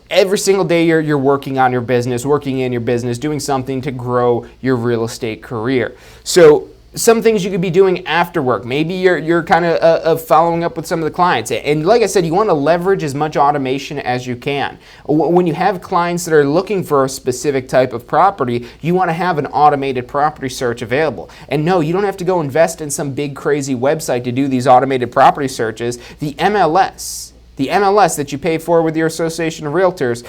Every single day you're working on your business, working in your business, doing something to grow your real estate career. So some things you could be doing after work. Maybe you're kind of following up with some of the clients. And like I said, you want to leverage as much automation as you can. When you have clients that are looking for a specific type of property, you want to have an automated property search available. And no, you don't have to go invest in some big crazy website to do these automated property searches. The MLS that you pay for with your association of realtors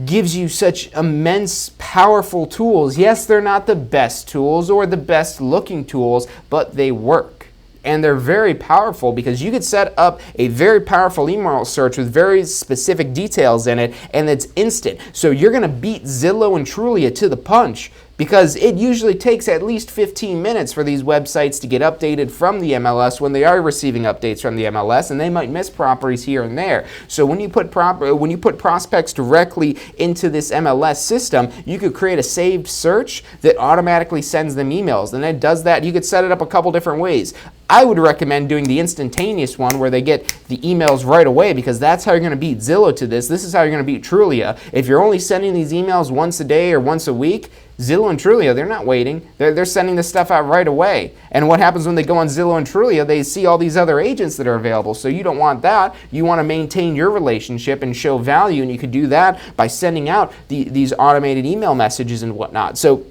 gives you such immense, powerful tools. Yes, they're not the best tools or the best looking tools, but they work. And they're very powerful because you could set up a very powerful email search with very specific details in it, and it's instant. So you're going to beat Zillow and Trulia to the punch, because it usually takes at least 15 minutes for these websites to get updated from the MLS when they are receiving updates from the MLS, and they might miss properties here and there. So when you put prospects directly into this MLS system, you could create a saved search that automatically sends them emails, and it does that. You could set it up a couple different ways. I would recommend doing the instantaneous one where they get the emails right away, because that's how you're going to beat Zillow to this. This is how you're going to beat Trulia. If you're only sending these emails once a day or once a week, Zillow and Trulia, they're not waiting. They're sending this stuff out right away. And what happens when they go on Zillow and Trulia, they see all these other agents that are available. So you don't want that. You want to maintain your relationship and show value, and you could do that by sending out these automated email messages and whatnot. So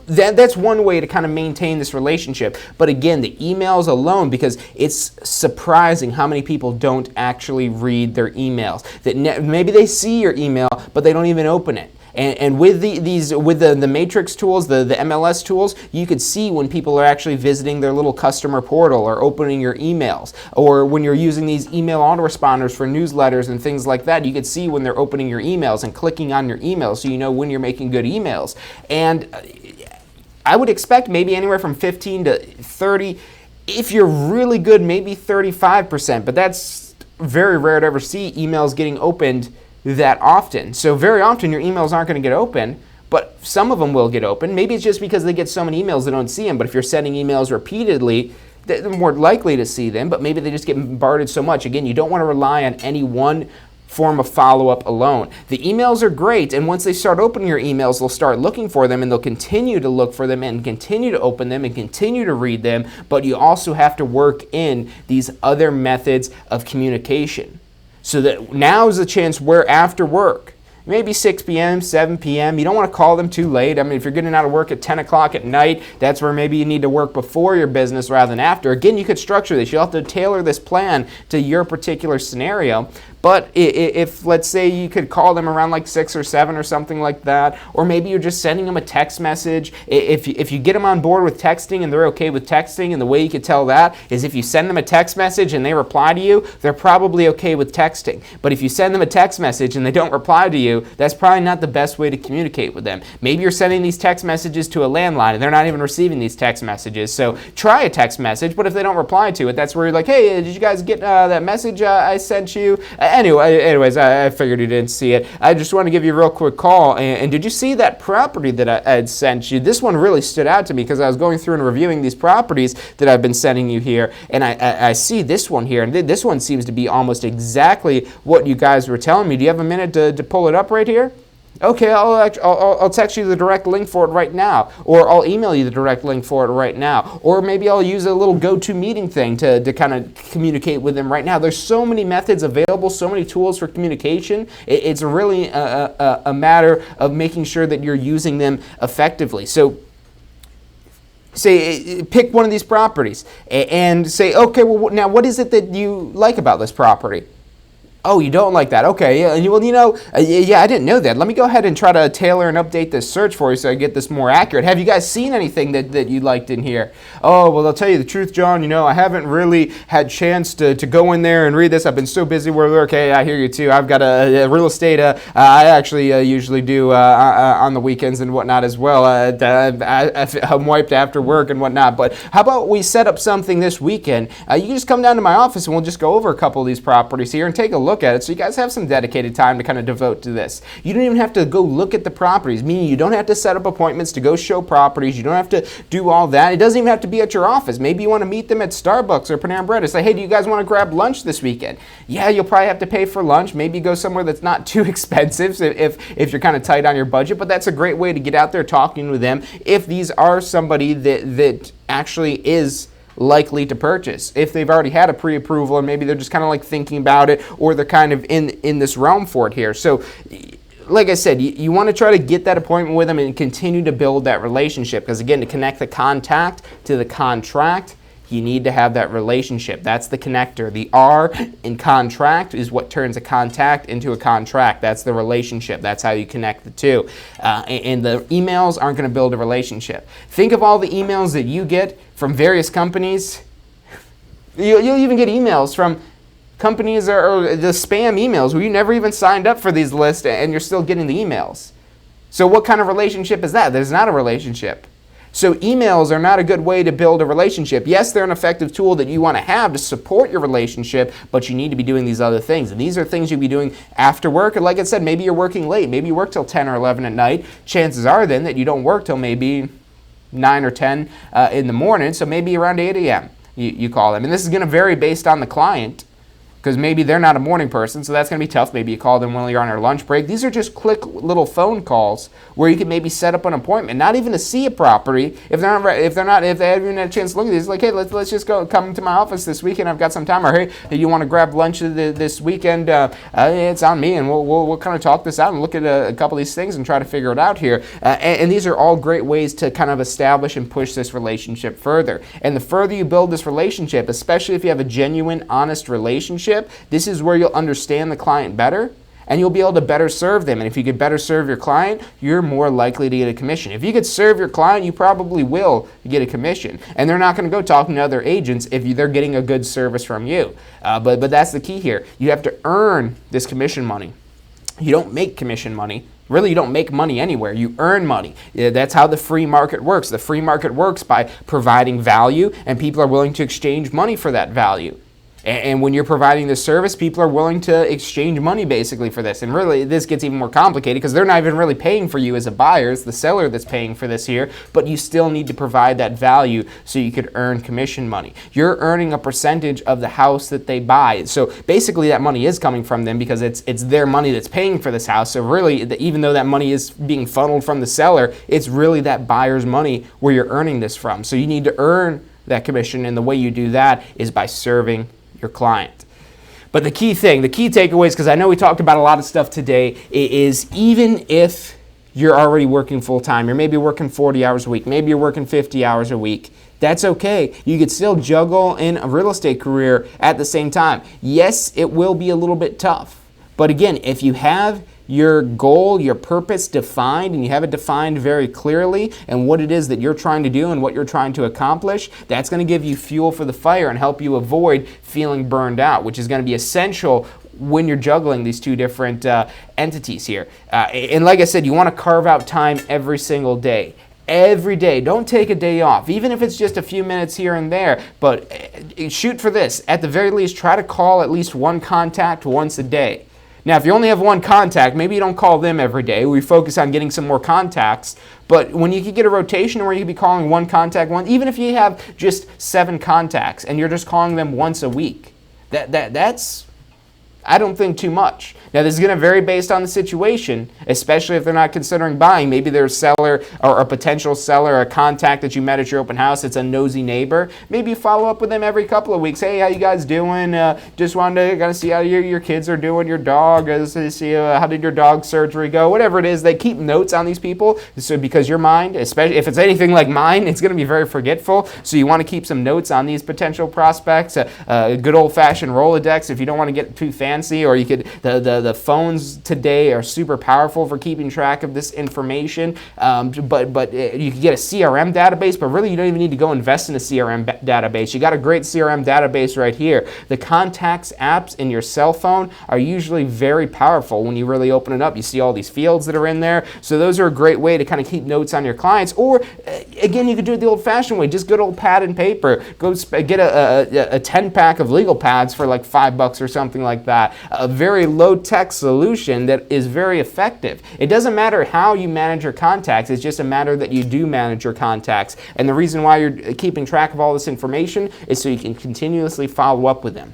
that's one way to kind of maintain this relationship. But again, the emails alone, because it's surprising how many people don't actually read their emails. That maybe they see your email, but they don't even open it. And with the matrix tools, the MLS tools, you could see when people are actually visiting their little customer portal or opening your emails. Or when you're using these email autoresponders for newsletters and things like that, you could see when they're opening your emails and clicking on your emails, so you know when you're making good emails. And I would expect maybe anywhere from 15 to 30. If you're really good, maybe 35%. But that's very rare to ever see emails getting opened that often. So very often your emails aren't going to get open, but some of them will get open. Maybe it's just because they get so many emails they don't see them. But if you're sending emails repeatedly, they're more likely to see them, but maybe they just get bombarded so much. Again, you don't want to rely on any one form of follow-up alone. The emails are great, and once they start opening your emails, they'll start looking for them, and they'll continue to look for them and continue to open them and continue to read them, but you also have to work in these other methods of communication. So that now is the chance where after work, maybe 6 p.m., 7 p.m., you don't want to call them too late. I mean, if you're getting out of work at 10 o'clock at night, that's where maybe you need to work before your business rather than after. Again, you could structure this. You'll have to tailor this plan to your particular scenario. But if, let's say, you could call them around like 6 or 7 or something like that, or maybe you're just sending them a text message. If you get them on board with texting and they're okay with texting, and the way you could tell that is if you send them a text message and they reply to you, they're probably okay with texting. But if you send them a text message and they don't reply to you, that's probably not the best way to communicate with them. Maybe you're sending these text messages to a landline and they're not even receiving these text messages. So try a text message, but if they don't reply to it, that's where you're like, hey, did you guys get that message I sent you? Anyways, I figured you didn't see it. I just want to give you a real quick call. And did you see that property that I had sent you? This one really stood out to me because I was going through and reviewing these properties that I've been sending you here, and I see this one here, and this one seems to be almost exactly what you guys were telling me. Do you have a minute to pull it up right here? Okay, I'll text you the direct link for it right now, or I'll email you the direct link for it right now, or maybe I'll use a little GoToMeeting thing to kind of communicate with them right now. There's so many methods available, so many tools for communication. It's really a matter of making sure that you're using them effectively. So say, pick one of these properties and say, okay, well, now what is it that you like about this property? Oh, you don't like that? Okay, yeah. Well, yeah, I didn't know that. Let me go ahead and try to tailor and update this search for you so I get this more accurate. Have you guys seen anything that you liked in here? Oh, well, I'll tell you the truth, John. I haven't really had chance to go in there and read this. I've been so busy with work. Hey, I hear you too. I've got a real estate. I actually usually do on the weekends and whatnot as well. I'm wiped after work and whatnot. But how about we set up something this weekend? You can just come down to my office and we'll just go over a couple of these properties here and take a look at it, so you guys have some dedicated time to kind of devote to this. You don't even have to go look at the properties, meaning you don't have to set up appointments to go show properties. You don't have to do all that. It doesn't even have to be at your office. Maybe you want to meet them at Starbucks or Panera Bread and say, hey, do you guys want to grab lunch this weekend? Yeah, you'll probably have to pay for lunch. Maybe go somewhere that's not too expensive if you're kind of tight on your budget, but that's a great way to get out there talking with them if these are somebody that actually is likely to purchase. If they've already had a pre-approval and maybe they're just kind of like thinking about it, or they're kind of in this realm for it here. So like I said, you want to try to get that appointment with them and continue to build that relationship, because again, to connect the contact to the contract, you need to have that relationship. That's the connector. The R in contract is what turns a contact into a contract. That's the relationship. That's how you connect the two. And the emails aren't going to build a relationship. Think of all the emails that you get from various companies. You'll even get emails from companies or the spam emails where you never even signed up for these lists and you're still getting the emails. So what kind of relationship is that? There's not a relationship. So emails are not a good way to build a relationship. Yes, they're an effective tool that you want to have to support your relationship, but you need to be doing these other things. And these are things you'll be doing after work. And like I said, maybe you're working late. Maybe you work till 10 or 11 at night. Chances are then that you don't work till maybe 9 or 10 in the morning. So maybe around 8 a.m. you call them. And this is going to vary based on the client, because maybe they're not a morning person, so that's going to be tough. Maybe you call them when you're on your lunch break. These are just quick little phone calls where you can maybe set up an appointment, not even to see a property. If they haven't even had a chance to look at these, like, hey, let's just come to my office this weekend. I've got some time. Or hey, you want to grab lunch this weekend? It's on me, and we'll kind of talk this out and look at a couple of these things and try to figure it out here. And these are all great ways to kind of establish and push this relationship further. And the further you build this relationship, especially if you have a genuine, honest relationship, this is where you'll understand the client better and you'll be able to better serve them. And if you could better serve your client, you're more likely to get a commission. If you could serve your client, you probably will get a commission. And they're not going to go talking to other agents if they're getting a good service from you. But that's the key here. You have to earn this commission money. You don't make commission money. Really, you don't make money anywhere. You earn money. That's how the free market works. The free market works by providing value, and people are willing to exchange money for that value. And when you're providing this service, people are willing to exchange money basically for this. And really, this gets even more complicated because they're not even really paying for you as a buyer. It's the seller that's paying for this here. But you still need to provide that value so you could earn commission money. You're earning a percentage of the house that they buy. So basically, that money is coming from them because it's their money that's paying for this house. So really, even though that money is being funneled from the seller, it's really that buyer's money where you're earning this from. So you need to earn that commission. And the way you do that is by serving your client. But the key takeaways, because I know we talked about a lot of stuff today, is even if you're already working full-time, you're maybe working 40 hours a week, maybe you're working 50 hours a week, that's okay. You could still juggle in a real estate career at the same time. Yes, it will be a little bit tough. But again, if you have your goal, your purpose defined, and you have it defined very clearly, and what it is that you're trying to do and what you're trying to accomplish, that's going to give you fuel for the fire and help you avoid feeling burned out, which is going to be essential when you're juggling these two different entities here. And like I said, you want to carve out time every single day. Every day. Don't take a day off, even if it's just a few minutes here and there, but shoot for this. At the very least, try to call at least one contact once a day. Now, if you only have one contact, maybe you don't call them every day. We focus on getting some more contacts. But when you could get a rotation where you could be calling one contact even if you have just 7 contacts and you're just calling them once a week, that's I don't think too much. Now, this is going to vary based on the situation, especially if they're not considering buying. Maybe they're a seller or a potential seller, or a contact that you met at your open house. It's a nosy neighbor. Maybe you follow up with them every couple of weeks. Hey, how you guys doing? Just wanted to kind of see how your kids are doing, your dog. See how did your dog surgery go? Whatever it is, they keep notes on these people. So because your mind, especially if it's anything like mine, it's going to be very forgetful. So you want to keep some notes on these potential prospects. A good old-fashioned Rolodex if you don't want to get too fancy. fancy, or you could, the phones today are super powerful for keeping track of this information, but you could get a CRM database, but really you don't even need to go invest in a CRM database. You got a great CRM database right here. The contacts apps in your cell phone are usually very powerful. When you really open it up, you see all these fields that are in there. So those are a great way to kind of keep notes on your clients. Or again, you could do it the old-fashioned way, just good old pad and paper. Go get a 10-pack of legal pads for like $5 or something like that. A very low-tech solution that is very effective. It doesn't matter how you manage your contacts, it's just a matter that you do manage your contacts. And the reason why you're keeping track of all this information is so you can continuously follow up with them.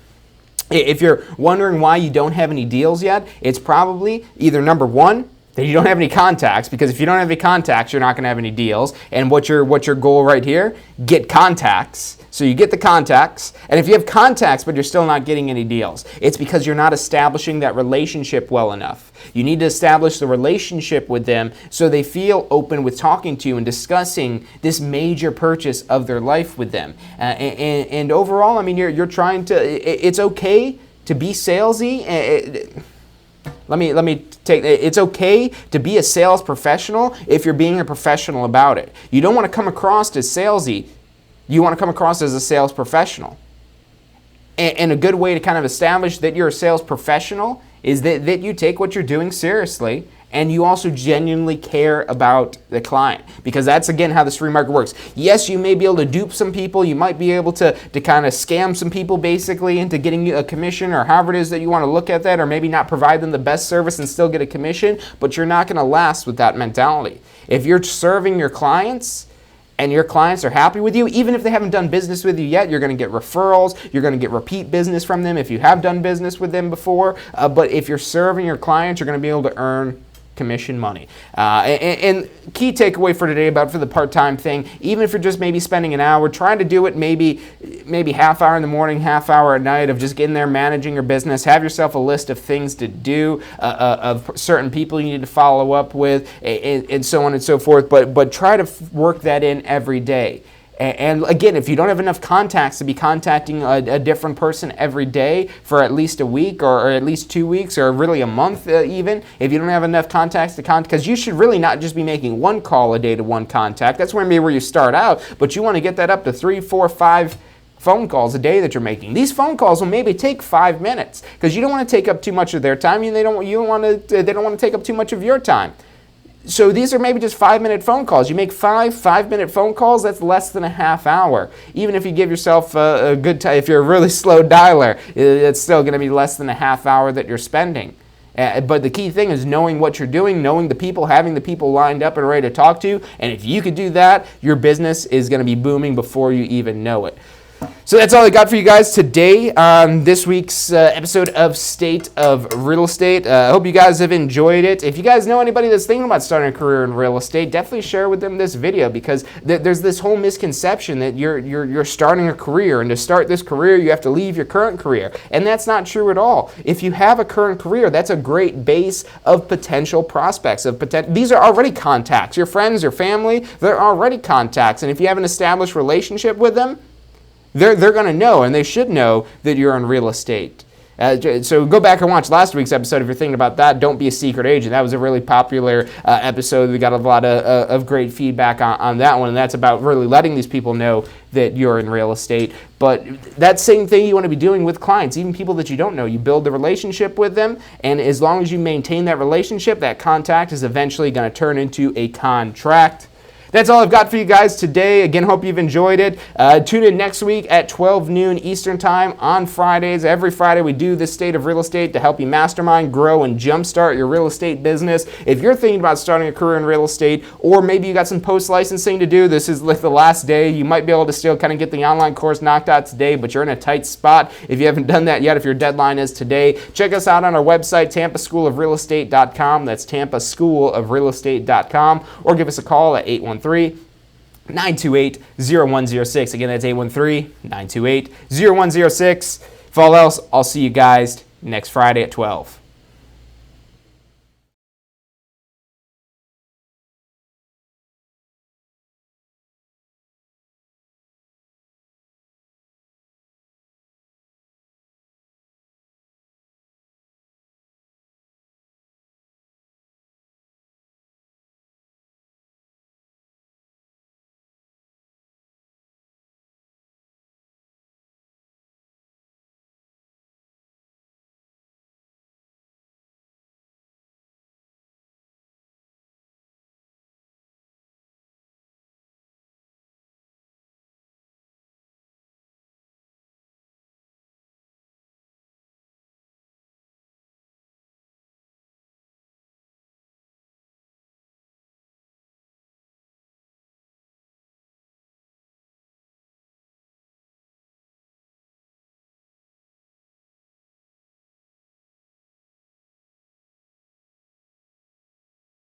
If you're wondering why you don't have any deals yet, it's probably either number one, that you don't have any contacts, because if you don't have any contacts, you're not going to have any deals. And what's your goal right here? Get contacts. So you get the contacts, and if you have contacts but you're still not getting any deals, it's because you're not establishing that relationship well enough. You need to establish the relationship with them so they feel open with talking to you and discussing this major purchase of their life with them. And overall, I mean, you're trying to. It's okay to be salesy. Let me take. It's okay to be a sales professional if you're being a professional about it. You don't want to come across as salesy. You want to come across as a sales professional. And a good way to kind of establish that you're a sales professional is that you take what you're doing seriously, and you also genuinely care about the client, because that's, again, how this free market works. Yes, you may be able to dupe some people. You might be able to kind of scam some people basically into getting a commission, or however it is that you want to look at that, or maybe not provide them the best service and still get a commission, but you're not going to last with that mentality. If you're serving your clients and your clients are happy with you, even if they haven't done business with you yet, you're going to get referrals, you're going to get repeat business from them if you have done business with them before. But if you're serving your clients, you're going to be able to earn commission money. And key takeaway for today for the part-time thing, even if you're just maybe spending an hour, trying to do it maybe half hour in the morning, half hour at night of just getting there, managing your business. Have yourself a list of things to do, of certain people you need to follow up with, and so on and so forth. But try to work that in every day. And again, if you don't have enough contacts to be contacting a different person every day for at least a week or at least 2 weeks or really a month even, if you don't have enough contacts to contact, because you should really not just be making one call a day to one contact. That's maybe where you start out, but you want to get that up to 3, 4, 5 phone calls a day that you're making. These phone calls will maybe take 5 minutes because you don't want to take up too much of their time, and they don't want to take up too much of your time. So these are maybe just 5-minute phone calls. You make 5-minute phone calls, that's less than a half hour. Even if you give yourself a good time, if you're a really slow dialer, it's still going to be less than a half hour that you're spending. But the key thing is knowing what you're doing, knowing the people, having the people lined up and ready to talk to you. And if you could do that, your business is going to be booming before you even know it. So that's all I got for you guys today on this week's episode of State of Real Estate. I hope you guys have enjoyed it. If you guys know anybody that's thinking about starting a career in real estate, definitely share with them this video, because there's this whole misconception that you're starting a career, and to start this career you have to leave your current career. And that's not true at all. If you have a current career, that's a great base of potential prospects. These are already contacts. Your friends, your family, they're already contacts. And if you have an established relationship with them, they're going to know, and they should know, that you're in real estate. So go back and watch last week's episode if you're thinking about that. Don't be a secret agent. That was a really popular episode. We got a lot of great feedback on that one, and that's about really letting these people know that you're in real estate. But that same thing you want to be doing with clients, even people that you don't know. You build the relationship with them, and as long as you maintain that relationship, that contact is eventually going to turn into a contract. That's all I've got for you guys today. Again, hope you've enjoyed it. Tune in next week at 12 noon Eastern Time on Fridays. Every Friday we do this State of Real Estate to help you mastermind, grow, and jumpstart your real estate business. If you're thinking about starting a career in real estate, or maybe you got some post-licensing to do, this is like the last day. You might be able to still kind of get the online course knocked out today, but you're in a tight spot. If you haven't done that yet, if your deadline is today, check us out on our website, tampaschoolofrealestate.com. That's tampaschoolofrealestate.com, or give us a call at 813-928-0106. Again, that's 813-928-0106. For all else, I'll see you guys next Friday at 12.